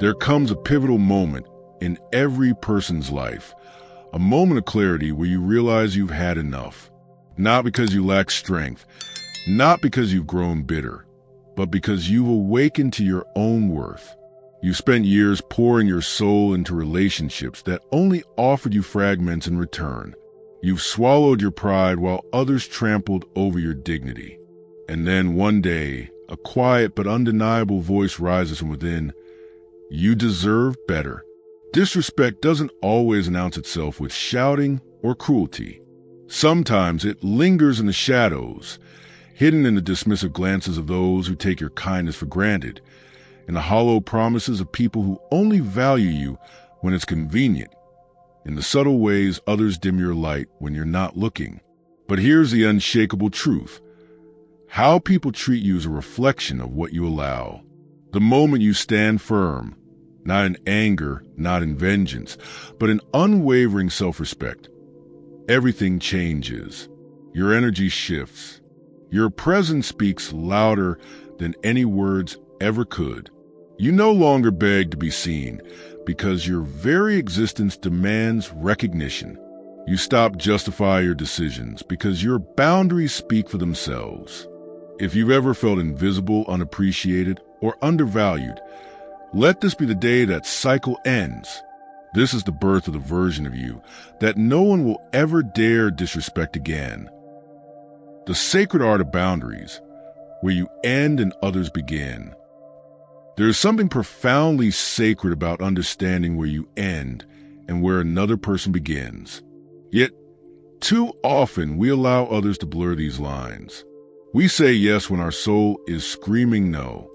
There comes a pivotal moment in every person's life, a moment of clarity where you realize you've had enough. Not because you lack strength, not because you've grown bitter, but because you've awakened to your own worth. You spent years pouring your soul into relationships that only offered you fragments in return. You've swallowed your pride while others trampled over your dignity. And then one day, a quiet but undeniable voice rises from within. You deserve better. Disrespect doesn't always announce itself with shouting or cruelty. Sometimes it lingers in the shadows, hidden in the dismissive glances of those who take your kindness for granted, in the hollow promises of people who only value you when it's convenient, in the subtle ways others dim your light when you're not looking. But here's the unshakable truth. How people treat you is a reflection of what you allow. The moment you stand firm, not in anger, not in vengeance, but in unwavering self-respect, everything changes. Your energy shifts. Your presence speaks louder than any words ever could. You no longer beg to be seen because your very existence demands recognition. You stop justifying your decisions because your boundaries speak for themselves. If you've ever felt invisible, unappreciated, or undervalued, let this be the day that cycle ends. This is the birth of the version of you that no one will ever dare disrespect again. The sacred art of boundaries, where you end and others begin. There is something profoundly sacred about understanding where you end and where another person begins. Yet, too often we allow others to blur these lines. We say yes when our soul is screaming no.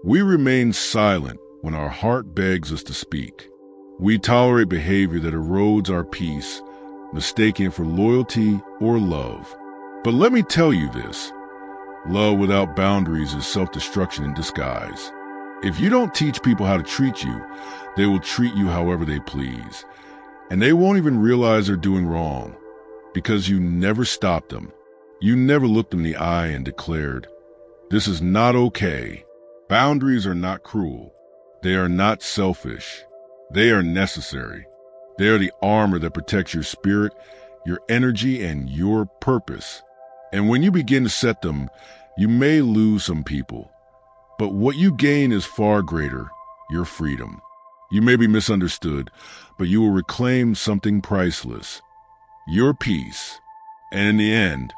We remain silent when our heart begs us to speak. We tolerate behavior that erodes our peace, mistaking it for loyalty or love. But let me tell you this. Love without boundaries is self-destruction in disguise. If you don't teach people how to treat you, they will treat you however they please. And they won't even realize they're doing wrong, because you never stopped them. You never looked them in the eye and declared, "This is not okay." Boundaries are not cruel. They are not selfish. They are necessary. They are the armor that protects your spirit, your energy, and your purpose. And when you begin to set them, you may lose some people. But what you gain is far greater, your freedom. You may be misunderstood, but you will reclaim something priceless, your peace. And in the end,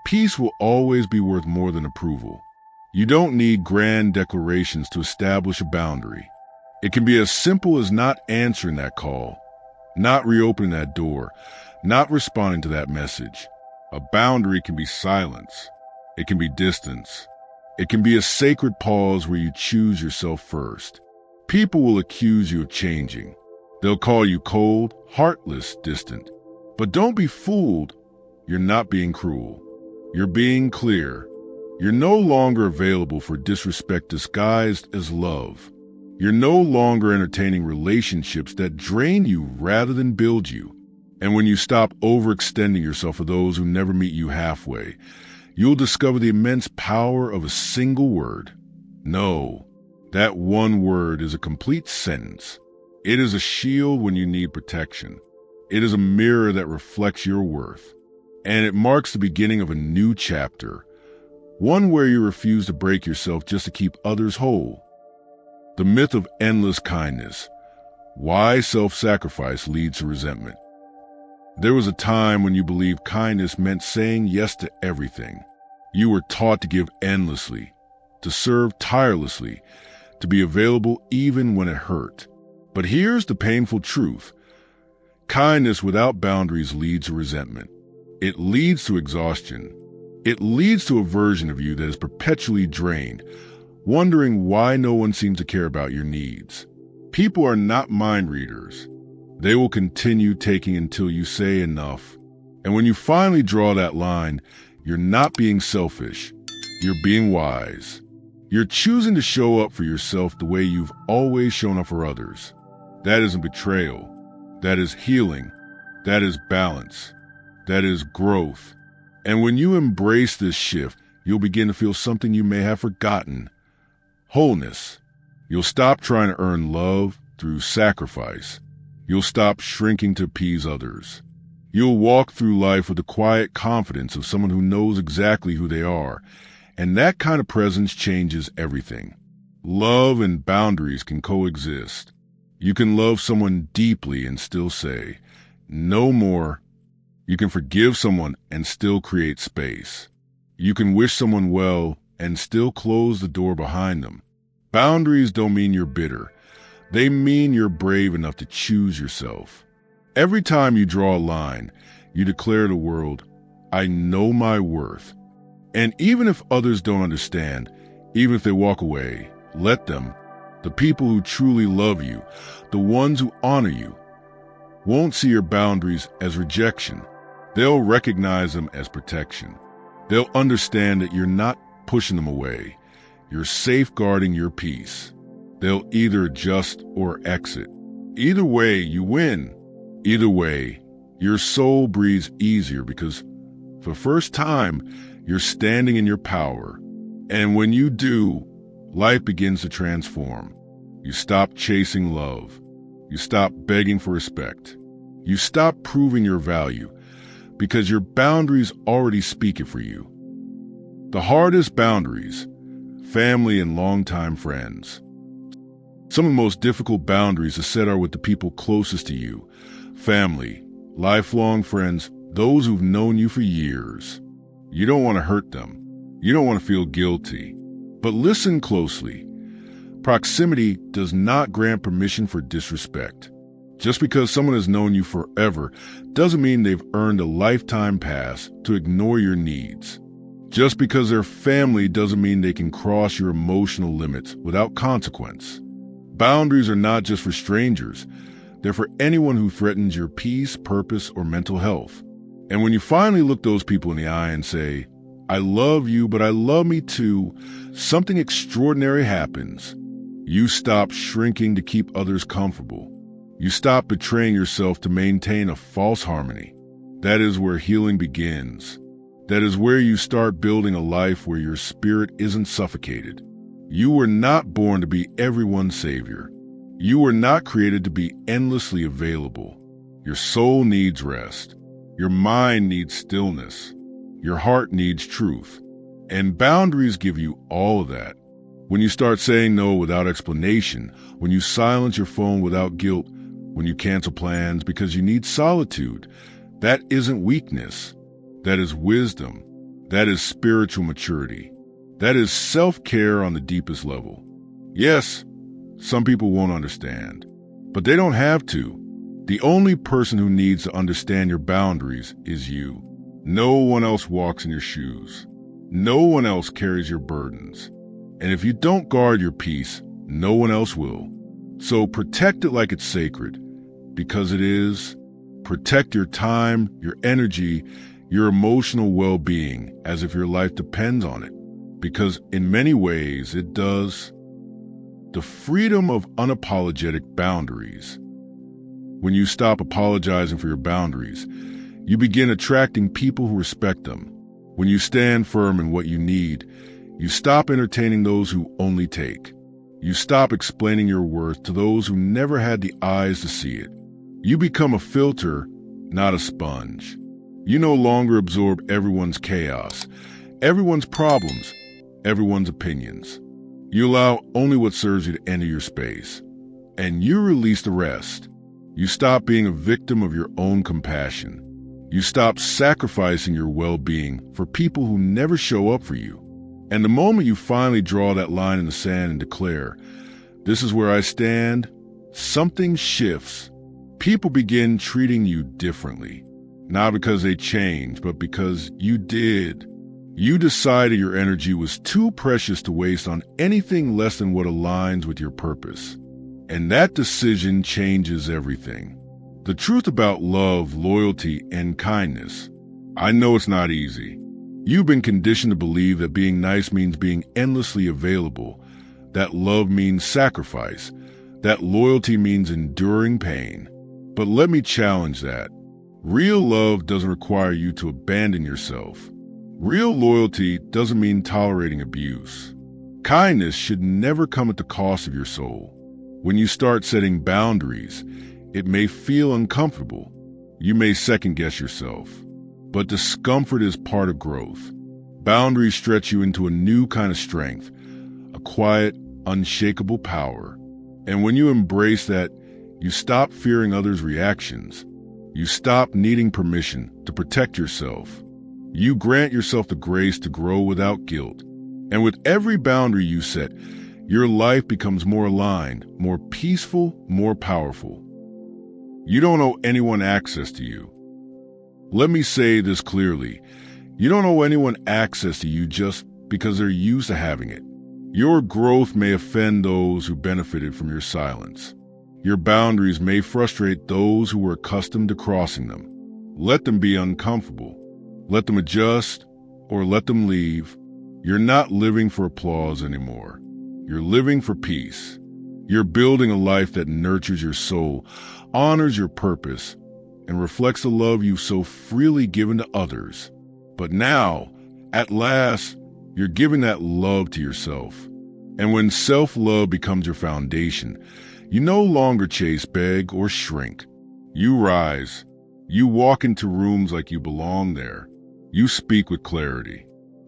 peace will always be worth more than approval. You don't need grand declarations to establish a boundary. It can be as simple as not answering that call, not reopening that door, not responding to that message. A boundary can be silence. It can be distance. It can be a sacred pause where you choose yourself first. People will accuse you of changing. They'll call you cold, heartless, distant. But don't be fooled. You're not being cruel. You're being clear. You're no longer available for disrespect disguised as love. You're no longer entertaining relationships that drain you rather than build you. And when you stop overextending yourself for those who never meet you halfway, you'll discover the immense power of a single word. No. That one word is a complete sentence. It is a shield when you need protection. It is a mirror that reflects your worth. And it marks the beginning of a new chapter, one where you refuse to break yourself just to keep others whole. The myth of endless kindness. Why self-sacrifice leads to resentment. There was a time when you believed kindness meant saying yes to everything. You were taught to give endlessly, to serve tirelessly, to be available even when it hurt. But here's the painful truth. Kindness without boundaries leads to resentment. It leads to exhaustion. It leads to a version of you that is perpetually drained, wondering why no one seems to care about your needs. People are not mind readers. They will continue taking until you say enough. And when you finally draw that line, you're not being selfish. You're being wise. You're choosing to show up for yourself the way you've always shown up for others. That isn't betrayal. That is healing. That is balance. That is growth. And when you embrace this shift, you'll begin to feel something you may have forgotten. Wholeness. You'll stop trying to earn love through sacrifice. You'll stop shrinking to appease others. You'll walk through life with the quiet confidence of someone who knows exactly who they are, and that kind of presence changes everything. Love and boundaries can coexist. You can love someone deeply and still say, "No more." You can forgive someone and still create space. You can wish someone well and still close the door behind them. Boundaries don't mean you're bitter. They mean you're brave enough to choose yourself. Every time you draw a line, you declare to the world, "I know my worth." And even if others don't understand, even if they walk away, let them. The people who truly love you, the ones who honor you, won't see your boundaries as rejection. They'll recognize them as protection. They'll understand that you're not pushing them away. You're safeguarding your peace. They'll either adjust or exit. Either way, you win. Either way, your soul breathes easier because for the first time, you're standing in your power. And when you do, life begins to transform. You stop chasing love. You stop begging for respect. You stop proving your value because your boundaries already speak it for you. The hardest boundaries, family and longtime friends. Some of the most difficult boundaries to set are with the people closest to you. Family, lifelong friends, those who've known you for years. You don't want to hurt them. You don't want to feel guilty. But listen closely. Proximity does not grant permission for disrespect. Just because someone has known you forever doesn't mean they've earned a lifetime pass to ignore your needs. Just because they're family doesn't mean they can cross your emotional limits without consequence. Boundaries are not just for strangers. They're for anyone who threatens your peace, purpose, or mental health. And when you finally look those people in the eye and say, "I love you, but I love me too," something extraordinary happens. You stop shrinking to keep others comfortable. You stop betraying yourself to maintain a false harmony. That is where healing begins. That is where you start building a life where your spirit isn't suffocated. You were not born to be everyone's savior. You were not created to be endlessly available. Your soul needs rest. Your mind needs stillness. Your heart needs truth. And boundaries give you all of that. When you start saying no without explanation, when you silence your phone without guilt, when you cancel plans because you need solitude, that isn't weakness. That is wisdom. That is spiritual maturity. That is self-care on the deepest level. Yes, some people won't understand, but they don't have to. The only person who needs to understand your boundaries is you. No one else walks in your shoes. No one else carries your burdens. And if you don't guard your peace, no one else will. So protect it like it's sacred, because it is. Protect your time, your energy, your emotional well-being as if your life depends on it, because in many ways it does. The freedom of unapologetic boundaries. When you stop apologizing for your boundaries, you begin attracting people who respect them. When you stand firm in what you need, you stop entertaining those who only take. You stop explaining your worth to those who never had the eyes to see it. You become a filter, not a sponge. You no longer absorb everyone's chaos, everyone's problems, everyone's opinions. You allow only what serves you to enter your space, and you release the rest. You stop being a victim of your own compassion. You stop sacrificing your well-being for people who never show up for you. And the moment you finally draw that line in the sand and declare, "This is where I stand," something shifts. People begin treating you differently, not because they changed, but because you did. You decided your energy was too precious to waste on anything less than what aligns with your purpose. And that decision changes everything. The truth about love, loyalty, and kindness. I know it's not easy. You've been conditioned to believe that being nice means being endlessly available, that love means sacrifice, that loyalty means enduring pain. But let me challenge that. Real love doesn't require you to abandon yourself. Real loyalty doesn't mean tolerating abuse. Kindness should never come at the cost of your soul. When you start setting boundaries, it may feel uncomfortable. You may second-guess yourself. But discomfort is part of growth. Boundaries stretch you into a new kind of strength, a quiet, unshakable power. And when you embrace that, you stop fearing others' reactions. You stop needing permission to protect yourself. You grant yourself the grace to grow without guilt. And with every boundary you set, your life becomes more aligned, more peaceful, more powerful. You don't owe anyone access to you. Let me say this clearly. You don't owe anyone access to you just because they're used to having it. Your growth may offend those who benefited from your silence. Your boundaries may frustrate those who were accustomed to crossing them. Let them be uncomfortable. Let them adjust or let them leave. You're not living for applause anymore. You're living for peace. You're building a life that nurtures your soul, honors your purpose, and reflects the love you've so freely given to others. But now, at last, you're giving that love to yourself. And when self-love becomes your foundation, you no longer chase, beg, or shrink. You rise. You walk into rooms like you belong there. You speak with clarity.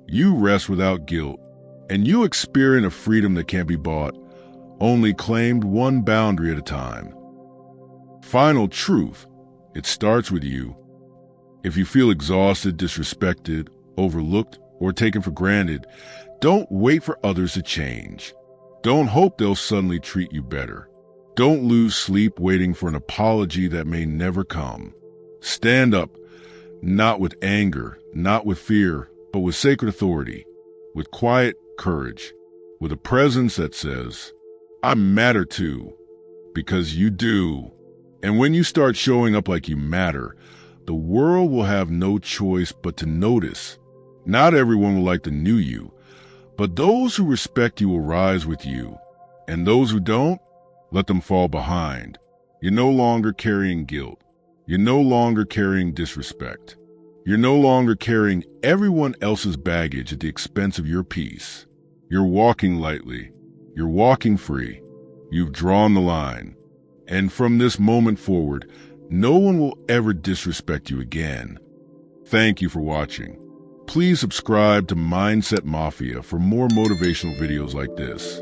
You rest without guilt. And you experience a freedom that can't be bought, only claimed one boundary at a time. Final truth. It starts with you. If you feel exhausted, disrespected, overlooked, or taken for granted, don't wait for others to change. Don't hope they'll suddenly treat you better. Don't lose sleep waiting for an apology that may never come. Stand up, not with anger, not with fear, but with sacred authority, with quiet courage, with a presence that says, I matter too, because you do. And when you start showing up like you matter, the world will have no choice but to notice. Not everyone will like the new you, but those who respect you will rise with you. And those who don't, let them fall behind. You're no longer carrying guilt. You're no longer carrying disrespect. You're no longer carrying everyone else's baggage at the expense of your peace. You're walking lightly. You're walking free. You've drawn the line. And from this moment forward, no one will ever disrespect you again. Thank you for watching. Please subscribe to Mindset Mafia for more motivational videos like this.